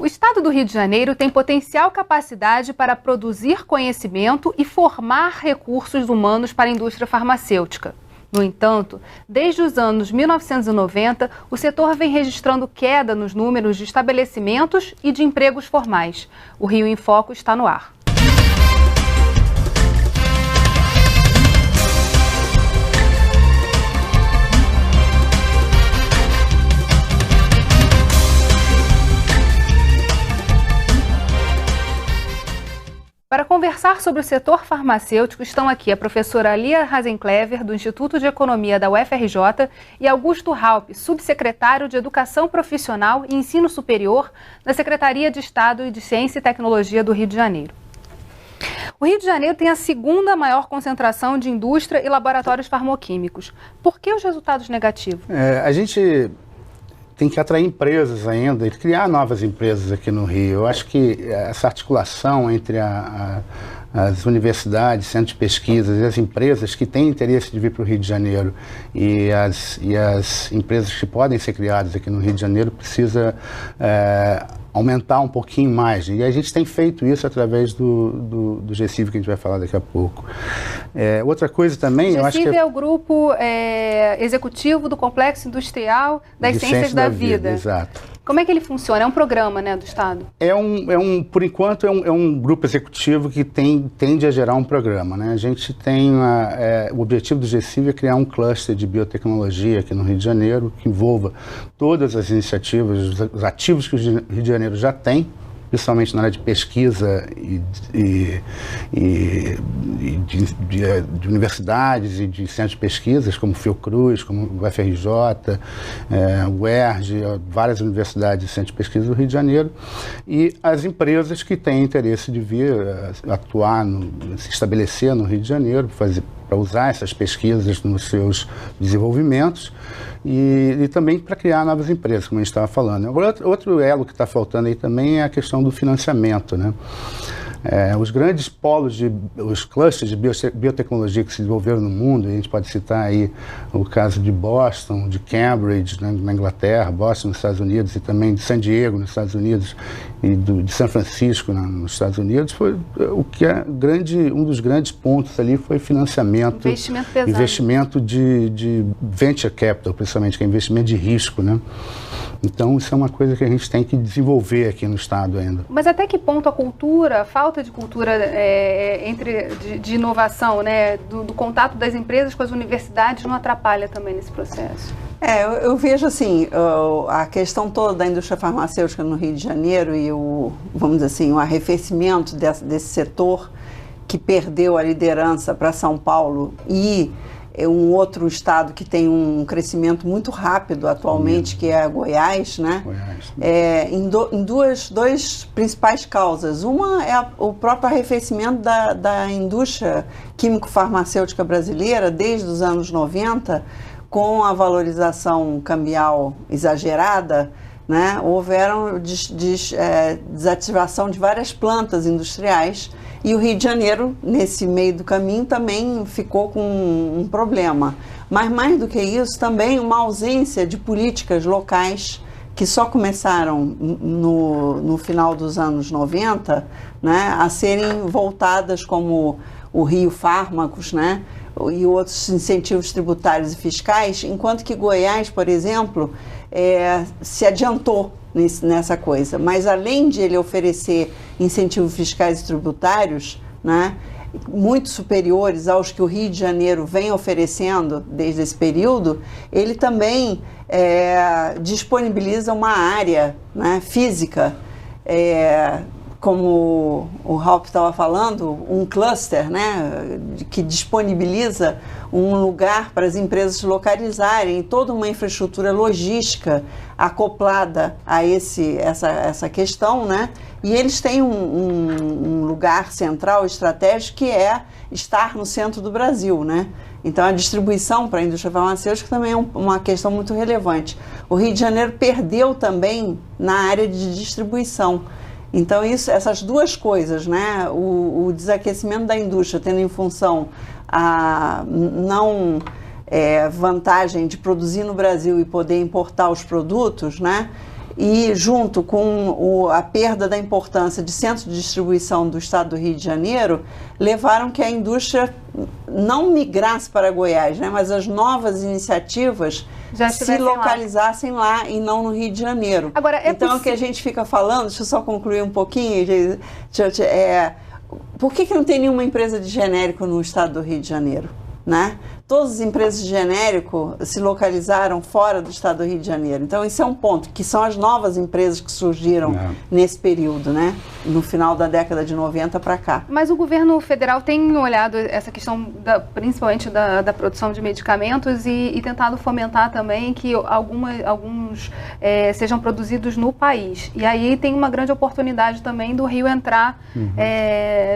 O estado do Rio de Janeiro tem potencial capacidade para produzir conhecimento e formar recursos humanos para a indústria farmacêutica. No entanto, desde os anos 1990, o setor vem registrando queda nos números de estabelecimentos e de empregos formais. O Rio em Foco está no ar. Para conversar sobre o setor farmacêutico, estão aqui a professora Lia Hasenclever, do Instituto de Economia da UFRJ, e Augusto Raupp, subsecretário de Educação Profissional e Ensino Superior da Secretaria de Estado de Ciência e Tecnologia do Rio de Janeiro. O Rio de Janeiro tem a segunda maior concentração de indústria e laboratórios farmoquímicos. Por que os resultados negativos? A gente tem que atrair empresas ainda e criar novas empresas aqui no Rio. Eu acho que essa articulação entre as universidades, centros de pesquisas e as empresas que têm interesse de vir para o Rio de Janeiro e as empresas que podem ser criadas aqui no Rio de Janeiro precisa aumentar um pouquinho mais. E a gente tem feito isso através do GECIV, que a gente vai falar daqui a pouco. Outra coisa também, eu acho que... O GECIV é o grupo executivo do Complexo Industrial das Ciências da Vida. Exato. Como é que ele funciona? É um programa, né, do Estado? Por enquanto, é um grupo executivo que tende a gerar um programa, né? A gente tem o objetivo do GECIV é criar um cluster de biotecnologia aqui no Rio de Janeiro, que envolva todas as iniciativas, os ativos que o Rio de Janeiro já tem, principalmente na área de pesquisa de universidades e de centros de pesquisas, como o Fiocruz, como o UFRJ, o UERJ, várias universidades e centros de pesquisa do Rio de Janeiro, e as empresas que têm interesse de vir atuar, se estabelecer no Rio de Janeiro, para usar essas pesquisas nos seus desenvolvimentos e também para criar novas empresas, como a gente estava falando. Outro elo que está faltando aí também é a questão do financiamento, né? Os grandes polos, os clusters de biotecnologia que se desenvolveram no mundo, a gente pode citar aí o caso de Boston, de Cambridge, né, na Inglaterra, Boston nos Estados Unidos, e também de San Diego nos Estados Unidos e de São Francisco nos Estados Unidos, foi o que um dos grandes pontos ali foi financiamento, investimento pesado, investimento de venture capital, principalmente, que é investimento de risco, né? Então, isso é uma coisa que a gente tem que desenvolver aqui no Estado ainda. Mas até que ponto a cultura, a falta de cultura de inovação, né, do contato das empresas com as universidades não atrapalha também nesse processo? Eu vejo assim, a questão toda da indústria farmacêutica no Rio de Janeiro e vamos dizer assim, o arrefecimento desse setor que perdeu a liderança para São Paulo e um outro estado que tem um crescimento muito rápido atualmente, que é Goiás, né? Em duas principais causas. Uma é o próprio arrefecimento da indústria químico-farmacêutica brasileira desde os anos 90, com a valorização cambial exagerada, né? Houveram desativação de várias plantas industriais. E o Rio de Janeiro, nesse meio do caminho, também ficou com um problema. Mas mais do que isso, também uma ausência de políticas locais que só começaram no final dos anos 90, né, a serem voltadas, como o Rio Fármacos, né, e outros incentivos tributários e fiscais, enquanto que Goiás, por exemplo, se adiantou nessa coisa. Mas além de ele oferecer incentivos fiscais e tributários, né, muito superiores aos que o Rio de Janeiro vem oferecendo desde esse período, ele também disponibiliza uma área, né, física, como o Raupp estava falando, um cluster, né, que disponibiliza um lugar para as empresas se localizarem, toda uma infraestrutura logística acoplada a essa questão, né? E eles têm um lugar central estratégico que é estar no centro do Brasil, né? Então a distribuição para a indústria farmacêutica também é uma questão muito relevante. O Rio de Janeiro perdeu também na área de distribuição. Então essas duas coisas, né? O desaquecimento da indústria, tendo em função a vantagem de produzir no Brasil e poder importar os produtos, né? e junto com a perda da importância de centro de distribuição do estado do Rio de Janeiro, levaram que a indústria não migrasse para Goiás, né, mas as novas iniciativas se localizassem lá e não no Rio de Janeiro. Agora, então, o que a gente fica falando, deixa eu só concluir um pouquinho, por que não tem nenhuma empresa de genérico no estado do Rio de Janeiro? Né? Todas as empresas de genérico se localizaram fora do estado do Rio de Janeiro. Então, esse é um ponto, que são as novas empresas que surgiram nesse período, né? No final da década de 90 para cá. Mas o governo federal tem olhado essa questão, principalmente da produção de medicamentos e tentado fomentar também que alguns sejam produzidos no país. E aí tem uma grande oportunidade também do Rio entrar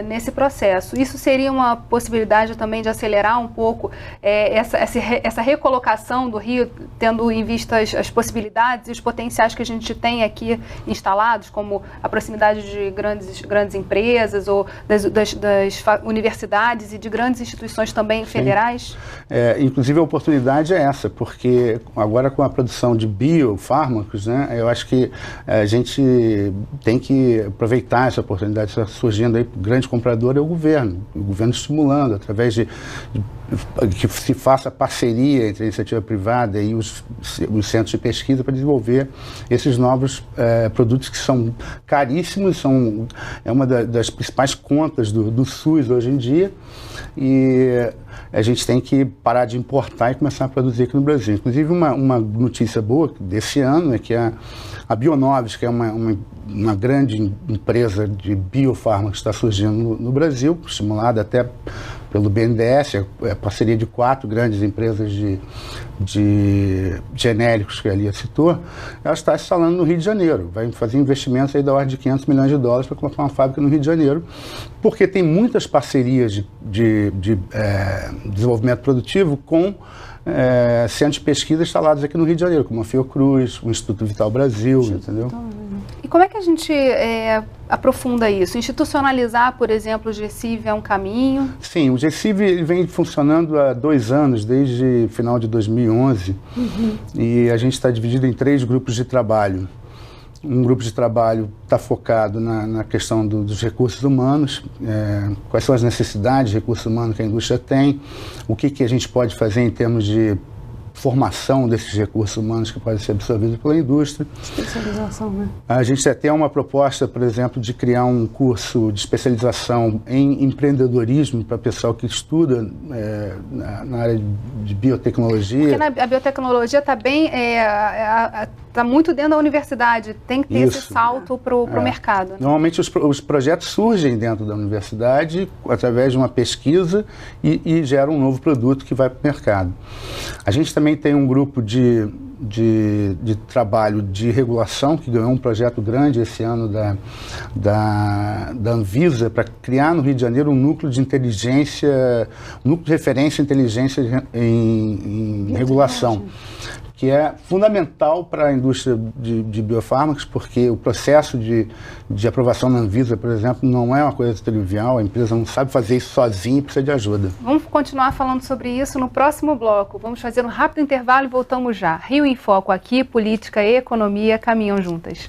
nesse processo. Isso seria uma possibilidade também de acelerar um pouco essa recolocação do Rio, tendo em vista as possibilidades e os potenciais que a gente tem aqui instalados, como a proximidade de grandes empresas ou das universidades e de grandes instituições também federais? Inclusive a oportunidade é essa, porque agora com a produção de biofármacos, né, eu acho que a gente tem que aproveitar essa oportunidade. Está surgindo aí, grande comprador é o governo estimulando através de que se faça parceria entre a iniciativa privada e os centros de pesquisa para desenvolver esses novos produtos que são caríssimos, é uma das principais contas do SUS hoje em dia, e a gente tem que parar de importar e começar a produzir aqui no Brasil. Inclusive, uma notícia boa desse ano é que a Bionovis, que é uma grande empresa de biofármacos que está surgindo no Brasil, estimulada até pelo BNDES, a parceria de 4 grandes empresas de genéricos que a Lia citou, ela está instalando no Rio de Janeiro. Vai fazer investimentos aí da ordem de $500 milhões para colocar uma fábrica no Rio de Janeiro, porque tem muitas parcerias de desenvolvimento produtivo com centros de pesquisa instalados aqui no Rio de Janeiro, como a Fiocruz, o Instituto Vital Brasil, entendeu? E como é que a gente aprofunda isso? Institucionalizar, por exemplo, o GECIV é um caminho? Sim, o GECIV ele vem funcionando há 2 anos, desde final de 2011, e a gente está dividido em 3 grupos de trabalho. Um grupo de trabalho está focado na questão dos recursos humanos, quais são as necessidades de recursos humanos que a indústria tem, o que a gente pode fazer em termos de formação desses recursos humanos que podem ser absorvidos pela indústria. Especialização, né? A gente tem uma proposta, por exemplo, de criar um curso de especialização em empreendedorismo para pessoal que estuda na área de biotecnologia. Porque a biotecnologia está bem... Está muito dentro da universidade, tem que ter esse salto para o mercado. Né? Normalmente os projetos surgem dentro da universidade através de uma pesquisa e geram um novo produto que vai para o mercado. A gente também tem um grupo de trabalho de regulação que ganhou um projeto grande esse ano da Anvisa para criar no Rio de Janeiro um núcleo de inteligência, um núcleo de referência em inteligência em regulação, que é fundamental para a indústria de biofármacos, porque o processo de aprovação na Anvisa, por exemplo, não é uma coisa trivial, a empresa não sabe fazer isso sozinha e precisa de ajuda. Vamos continuar falando sobre isso no próximo bloco. Vamos fazer um rápido intervalo e voltamos já. Rio em Foco aqui, política e economia caminham juntas.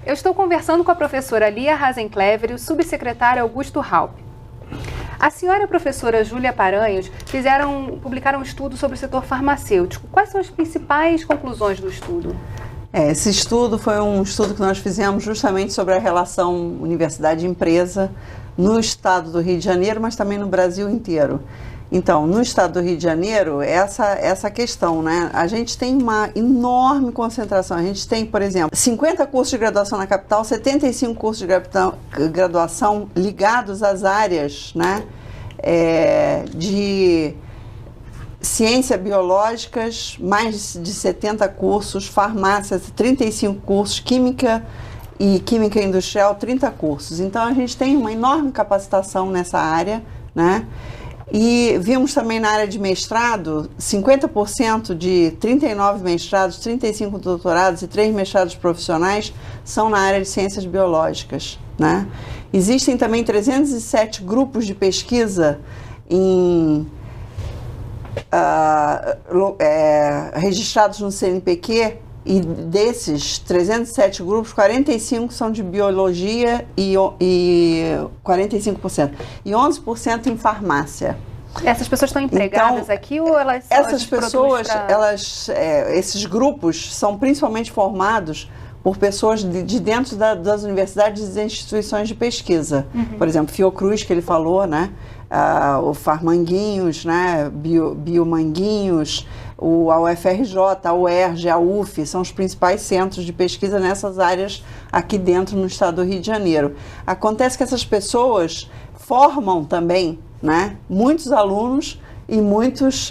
Eu estou conversando com a professora Lia Hasenclever e o subsecretário Augusto Raupp. A senhora e a professora Júlia Paranhos publicaram um estudo sobre o setor farmacêutico. Quais são as principais conclusões do estudo? Esse estudo foi um estudo que nós fizemos justamente sobre a relação universidade-empresa no estado do Rio de Janeiro, mas também no Brasil inteiro. Então, no estado do Rio de Janeiro, essa questão, né? A gente tem uma enorme concentração. A gente tem, por exemplo, 50 cursos de graduação na capital, 75 cursos de graduação ligados às áreas, né? De ciências biológicas, mais de 70 cursos, farmácia, 35 cursos, química e química industrial, 30 cursos. Então, a gente tem uma enorme capacitação nessa área, né? E vimos também na área de mestrado, 50% de 39 mestrados, 35 doutorados e 3 mestrados profissionais são na área de ciências biológicas, né? Existem também 307 grupos de pesquisa em registrados no CNPq, e desses 307 grupos, 45 são de biologia e 45%, e 11% em farmácia. Essas pessoas estão empregadas então, aqui ou elas são essas pessoas, esses grupos são principalmente formados por pessoas de dentro das universidades e instituições de pesquisa. Por exemplo, Fiocruz, que ele falou, né? O Farmanguinhos, né? Biomanguinhos, a UFRJ, a UERJ, a UF, são os principais centros de pesquisa nessas áreas aqui dentro no estado do Rio de Janeiro. Acontece que essas pessoas formam também, né, muitos alunos e muitos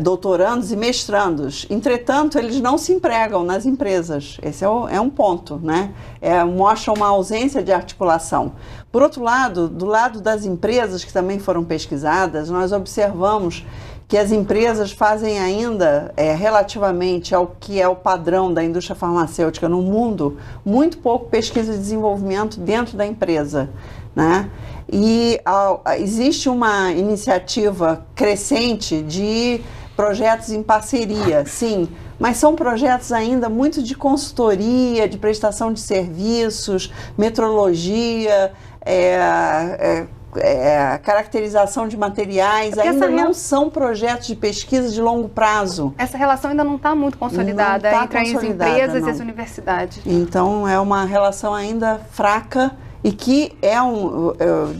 doutorandos e mestrandos. Entretanto, eles não se empregam nas empresas. Esse é um ponto, né? Mostra uma ausência de articulação. Por outro lado, do lado das empresas que também foram pesquisadas, nós observamos que as empresas fazem ainda, relativamente ao que é o padrão da indústria farmacêutica no mundo, muito pouco pesquisa e desenvolvimento dentro da empresa, né? E existe uma iniciativa crescente de projetos em parceria, sim, mas são projetos ainda muito de consultoria, de prestação de serviços, metrologia, caracterização de materiais, ainda não são projetos de pesquisa de longo prazo. Essa relação ainda não está muito consolidada entre as empresas e as universidades. Então, é uma relação ainda fraca e que eu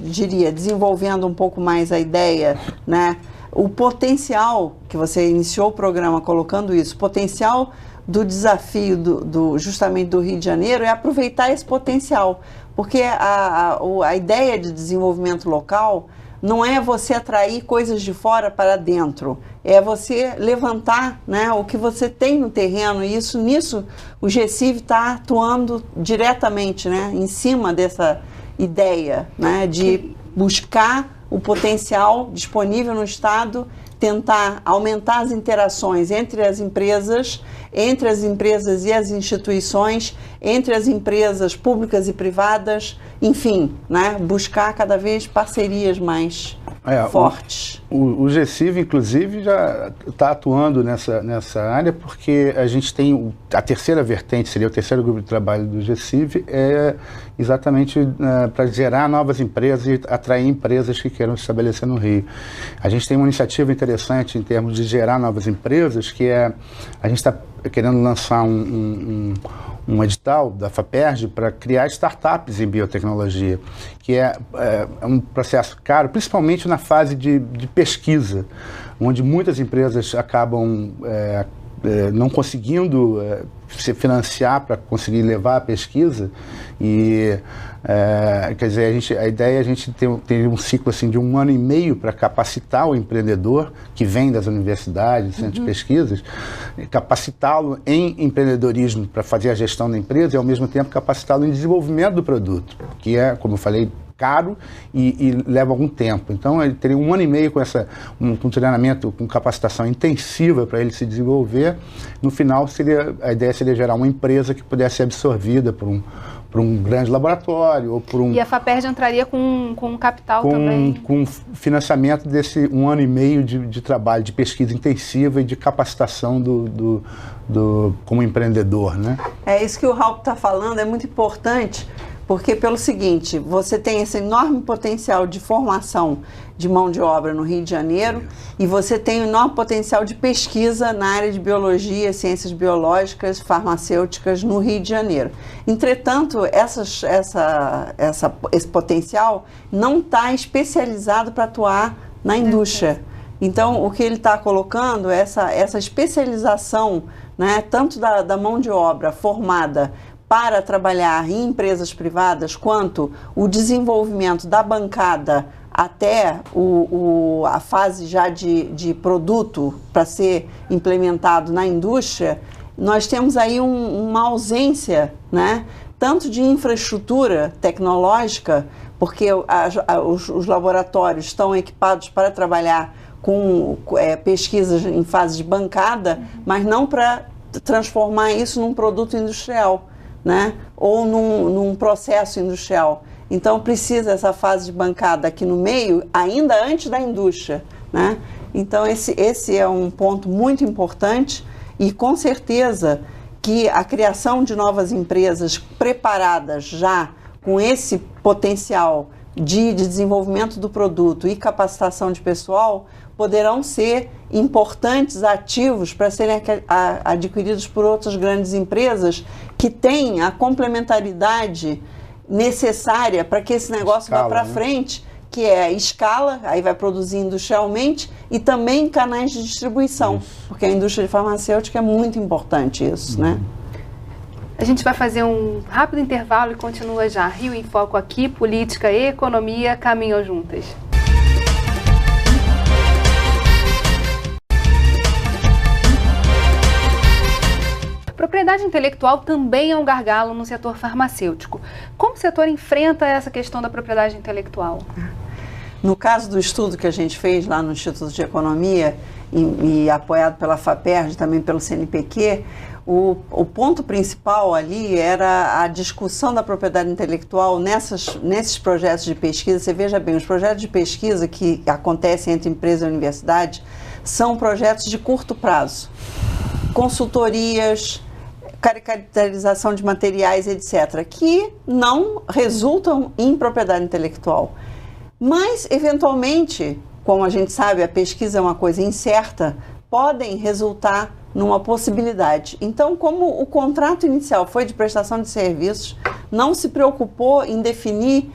diria, desenvolvendo um pouco mais a ideia, né? O potencial, que você iniciou o programa colocando isso, o potencial do desafio justamente do Rio de Janeiro é aproveitar esse potencial. Porque a ideia de desenvolvimento local não é você atrair coisas de fora para dentro, é você levantar, né, o que você tem no terreno, e nisso o GECIV está atuando diretamente, né, em cima dessa ideia, né, de buscar o potencial disponível no Estado, tentar aumentar as interações entre as empresas e as instituições, entre as empresas públicas e privadas, enfim, né, buscar cada vez parcerias mais fortes. O GECIV, inclusive, já está atuando nessa área, porque a gente tem a terceira vertente, seria o terceiro grupo de trabalho do GECIV, é exatamente para gerar novas empresas e atrair empresas que queiram se estabelecer no Rio. A gente tem uma iniciativa interessante em termos de gerar novas empresas, que a gente está querendo lançar um edital da FAPERJ para criar startups em biotecnologia, que é um processo caro, principalmente na fase de pesquisa, onde muitas empresas acabam não conseguindo se financiar para conseguir levar a pesquisa. E quer dizer, a ideia é a gente ter um ciclo assim, de 1 ano e meio para capacitar o empreendedor que vem das universidades, centros de pesquisas, capacitá-lo em empreendedorismo para fazer a gestão da empresa e, ao mesmo tempo, capacitá-lo em desenvolvimento do produto, que é, como eu falei, caro e leva algum tempo. Então, ele teria 1 ano e meio com um treinamento, com capacitação intensiva para ele se desenvolver. No final, a ideia seria gerar uma empresa que pudesse ser absorvida por um grande laboratório ou por um... E a FAPERJ entraria com capital também? Com financiamento desse 1 ano e meio de trabalho, de pesquisa intensiva e de capacitação como empreendedor, né? É isso que o Raul está falando, é muito importante, porque pelo seguinte, você tem esse enorme potencial de formação de mão de obra no Rio de Janeiro e você tem um enorme potencial de pesquisa na área de biologia, ciências biológicas, farmacêuticas no Rio de Janeiro. Entretanto, esse potencial não está especializado para atuar na indústria. Então, o que ele está colocando é essa especialização, né, tanto da mão de obra formada para trabalhar em empresas privadas, quanto o desenvolvimento da bancada até a fase já de produto para ser implementado na indústria, nós temos aí uma ausência, né, tanto de infraestrutura tecnológica, porque os laboratórios estão equipados para trabalhar com pesquisas em fase de bancada, mas não para transformar isso num produto industrial, né? Ou num processo industrial. Então precisa essa fase de bancada aqui no meio, ainda antes da indústria, né? Então, esse é um ponto muito importante e, com certeza, que a criação de novas empresas preparadas já com esse potencial de desenvolvimento do produto e capacitação de pessoal poderão ser importantes ativos para serem adquiridos por outras grandes empresas que têm a complementaridade necessária para que esse negócio vá para frente, que é a escala, aí vai produzir industrialmente e também canais de distribuição, porque a indústria farmacêutica é muito importante isso, né? A gente vai fazer um rápido intervalo e continua já. Rio em Foco aqui, política e economia caminham juntas. Propriedade intelectual também é um gargalo no setor farmacêutico. Como o setor enfrenta essa questão da propriedade intelectual? No caso do estudo que a gente fez lá no Instituto de Economia e apoiado pela FAPERJ, também pelo CNPq, o ponto principal ali era a discussão da propriedade intelectual nesses projetos de pesquisa. Você veja bem, os projetos de pesquisa que acontecem entre empresa e universidade são projetos de curto prazo. Consultorias, caracterização de materiais, etc., que não resultam em propriedade intelectual. Mas, eventualmente, como a gente sabe, a pesquisa é uma coisa incerta, podem resultar numa possibilidade. Então, como o contrato inicial foi de prestação de serviços, não se preocupou em definir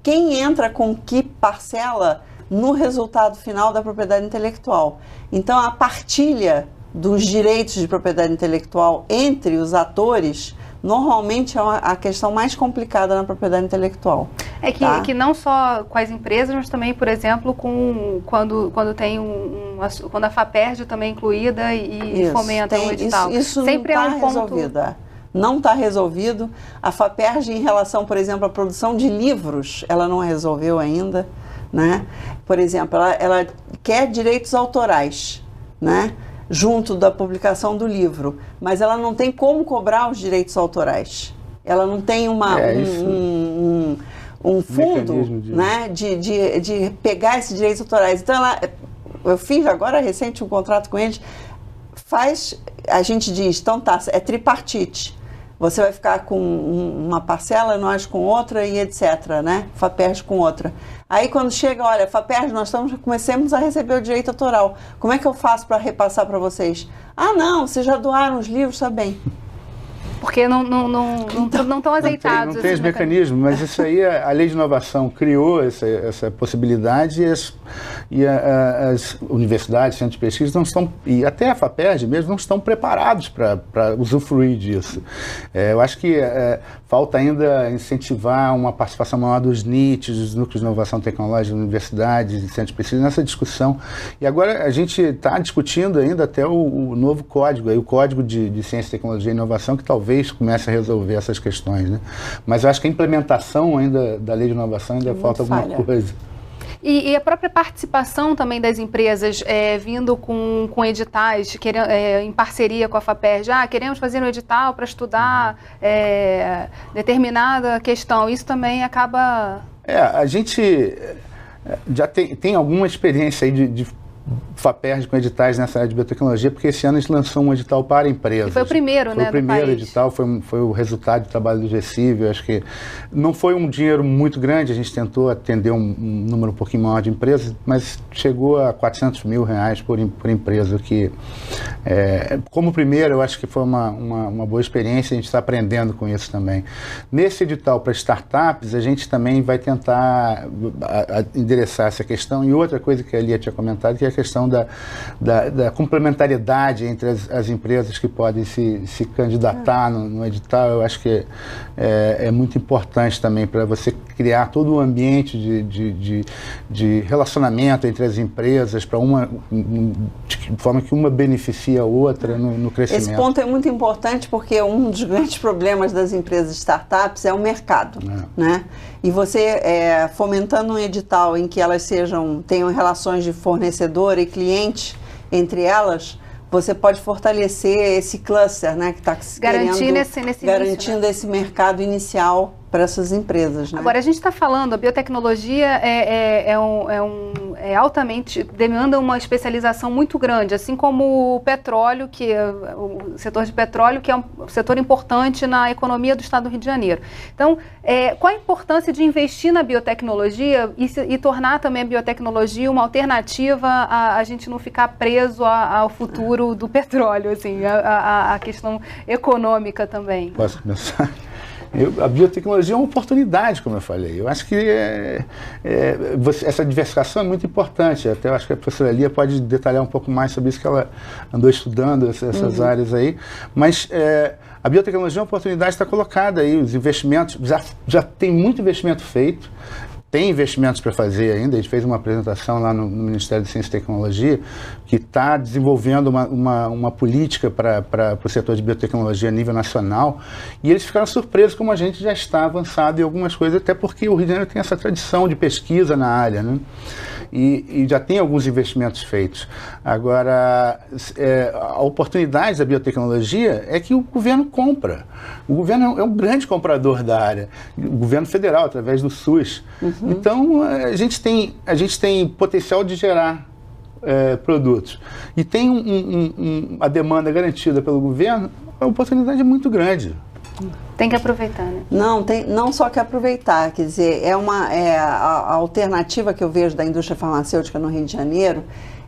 quem entra com que parcela no resultado final da propriedade intelectual. Então, a partilha dos direitos de propriedade intelectual entre os atores normalmente é a questão mais complicada na propriedade intelectual. É que não só com as empresas, mas também, por exemplo, quando tem quando a FAPERJ também é incluída e fomenta o edital. Isso sempre não é um ponto resolvido. Não está resolvido. A FAPERJ, em relação, por exemplo, à produção de livros, ela não resolveu ainda, né? Por exemplo, ela quer direitos autorais, né, junto da publicação do livro, mas ela não tem como cobrar os direitos autorais. Ela não tem um fundo, né, de pegar esses direitos autorais. Então, eu fiz agora recente um contrato com eles, a gente diz, então tá, é tripartite. Você vai ficar com uma parcela, nós com outra e etc, né? FAPERJ com outra. Aí quando chega, olha, FAPERJ, nós começamos a receber o direito autoral. Como é que eu faço para repassar para vocês? Ah, não, vocês já doaram os livros, está bem. Porque não estão azeitados. Não tem esse mecanismo, mas isso aí, a lei de inovação criou essa possibilidade e as universidades, centros de pesquisa, não estão, e até a FAPERJ mesmo, não estão preparados para usufruir disso. Eu acho que falta ainda incentivar uma participação maior dos NITs, dos núcleos de inovação tecnológica, universidades e centros de pesquisa nessa discussão. E agora a gente está discutindo ainda até o novo código, o Código de Ciência, Tecnologia e Inovação, que talvez comece a resolver essas questões, né? Mas eu acho que a implementação ainda da lei de inovação ainda falta alguma coisa. E a própria participação também das empresas vindo com editais, em parceria com a FAPERJ, queremos fazer um edital para estudar determinada questão, isso também acaba... A gente já tem alguma experiência aí de FAPERJ com editais nessa área de biotecnologia, porque esse ano a gente lançou um edital para empresas. E foi o primeiro, Foi o primeiro edital, foi o resultado do trabalho do GECIV. Eu acho que não foi um dinheiro muito grande, a gente tentou atender um número um pouquinho maior de empresas, mas chegou a R$400 mil por empresa, o que, como primeiro, eu acho que foi uma boa experiência, a gente está aprendendo com isso também. Nesse edital para startups, a gente também vai tentar endereçar essa questão, e outra coisa que a Lia tinha comentado, que é a questão da complementariedade entre as empresas que podem se candidatar no edital. Eu acho que é muito importante também para você criar todo um ambiente de relacionamento entre as empresas, de forma que uma beneficia a outra no crescimento. Esse ponto é muito importante porque um dos grandes problemas das empresas startups é o mercado, né? E você fomentando um edital em que elas tenham relações de fornecedor e cliente entre elas, você pode fortalecer esse cluster, né, que está garantindo esse esse mercado inicial para essas empresas, né? Agora, a gente está falando, a biotecnologia é altamente, demanda uma especialização muito grande, assim como o petróleo, o setor de petróleo, que é um setor importante na economia do estado do Rio de Janeiro. Então, qual a importância de investir na biotecnologia e tornar também a biotecnologia uma alternativa a gente não ficar preso ao futuro do petróleo, assim, a questão econômica também? Posso começar? A biotecnologia é uma oportunidade, como eu falei. Eu acho que essa diversificação é muito importante. Até eu acho que a professora Lia pode detalhar um pouco mais sobre isso, que ela andou estudando essas áreas aí. Mas a biotecnologia é uma oportunidade, está colocada aí. Os investimentos, já tem muito investimento feito. Tem investimentos para fazer ainda. A gente fez uma apresentação lá no Ministério de Ciência e Tecnologia, que está desenvolvendo uma política para o setor de biotecnologia a nível nacional, e eles ficaram surpresos como a gente já está avançado em algumas coisas, até porque o Rio de Janeiro tem essa tradição de pesquisa na área, né? E já tem alguns investimentos feitos. Agora, a oportunidade da biotecnologia é que o governo compra. O governo é um grande comprador da área, o governo federal, através do SUS. Então, a gente tem potencial de gerar produtos. E tem a demanda garantida pelo governo, a oportunidade é muito grande. Tem que aproveitar, né? Não só que aproveitar, quer dizer, a alternativa que eu vejo da indústria farmacêutica no Rio de Janeiro,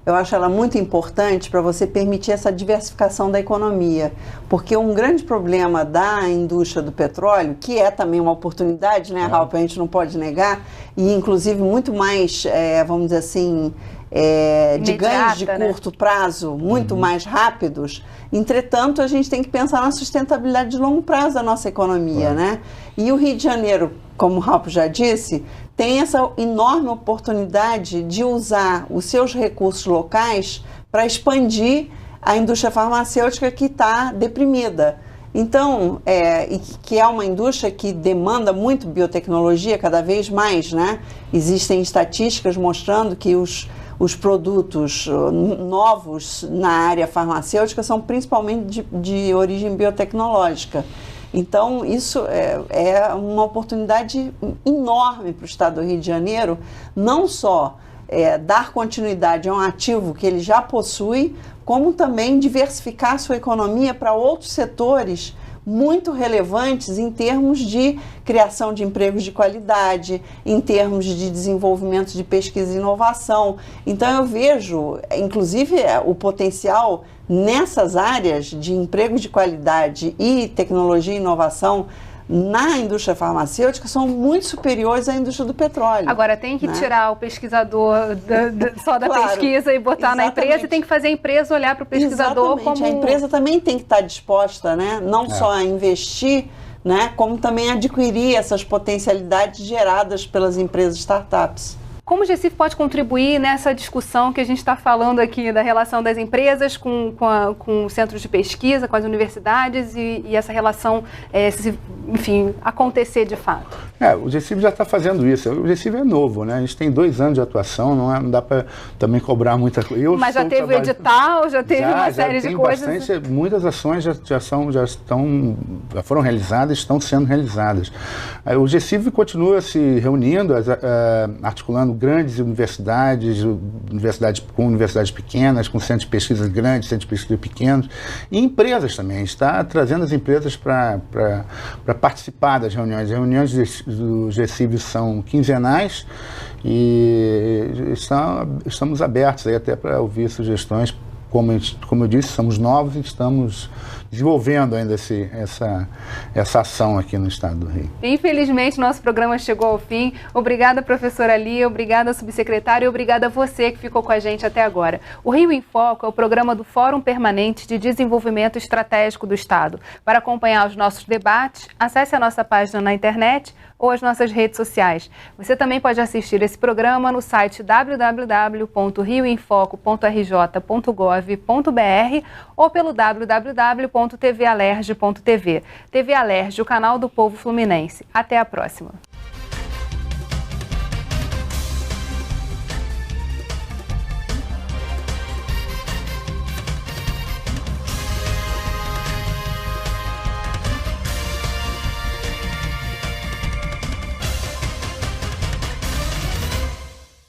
eu acho ela muito importante para você permitir essa diversificação da economia, porque um grande problema da indústria do petróleo, que é também uma oportunidade, né, Ralph, a gente não pode negar, e inclusive muito mais, vamos dizer assim, de ganhos de curto prazo, muito mais rápidos. Entretanto, a gente tem que pensar na sustentabilidade de longo prazo da nossa economia, né? E o Rio de Janeiro, como o Ralph já disse, tem essa enorme oportunidade de usar os seus recursos locais para expandir a indústria farmacêutica que está deprimida. Então, que é uma indústria que demanda muito biotecnologia cada vez mais, né? Existem estatísticas mostrando que os produtos novos na área farmacêutica são principalmente de origem biotecnológica. Então, isso é uma oportunidade enorme para o estado do Rio de Janeiro, não só dar continuidade a um ativo que ele já possui, como também diversificar sua economia para outros setores muito relevantes em termos de criação de empregos de qualidade, em termos de desenvolvimento de pesquisa e inovação. Então eu vejo, inclusive, o potencial nessas áreas de empregos de qualidade e tecnologia e inovação na indústria farmacêutica são muito superiores à indústria do petróleo. Agora, tem que tirar o pesquisador só da pesquisa e botar na empresa, e tem que fazer a empresa olhar para o pesquisador como... A empresa também tem que estar disposta, né? Não só a investir, né? Como também adquirir essas potencialidades geradas pelas empresas startups. Como o GECIF pode contribuir nessa discussão que a gente está falando aqui da relação das empresas com os centros de pesquisa, com as universidades e essa relação, enfim, acontecer de fato? O GECIF já está fazendo isso. O GECIF é novo, né? A gente tem 2 anos de atuação, não dá para também cobrar muita coisa. Mas já teve o edital, já teve uma série de coisas? Muitas ações já foram realizadas, estão sendo realizadas. O GECIF continua se reunindo, articulando grandes universidades com universidades pequenas, com centros de pesquisa grandes, centros de pesquisa pequenos, e empresas também. Está trazendo as empresas para participar das reuniões. As reuniões do GECIF são quinzenais e estamos abertos aí até para ouvir sugestões. Como eu disse, somos novos e estamos desenvolvendo ainda essa ação aqui no estado do Rio. Infelizmente, nosso programa chegou ao fim. Obrigada, professora Lia, obrigada, subsecretário, e obrigada a você que ficou com a gente até agora. O Rio em Foco é o programa do Fórum Permanente de Desenvolvimento Estratégico do Estado. Para acompanhar os nossos debates, acesse a nossa página na internet ou as nossas redes sociais. Você também pode assistir esse programa no site www.rioemfoco.rj.gov.br ou pelo www.tvalerj.tv. TV Alerj, o canal do povo fluminense. Até a próxima.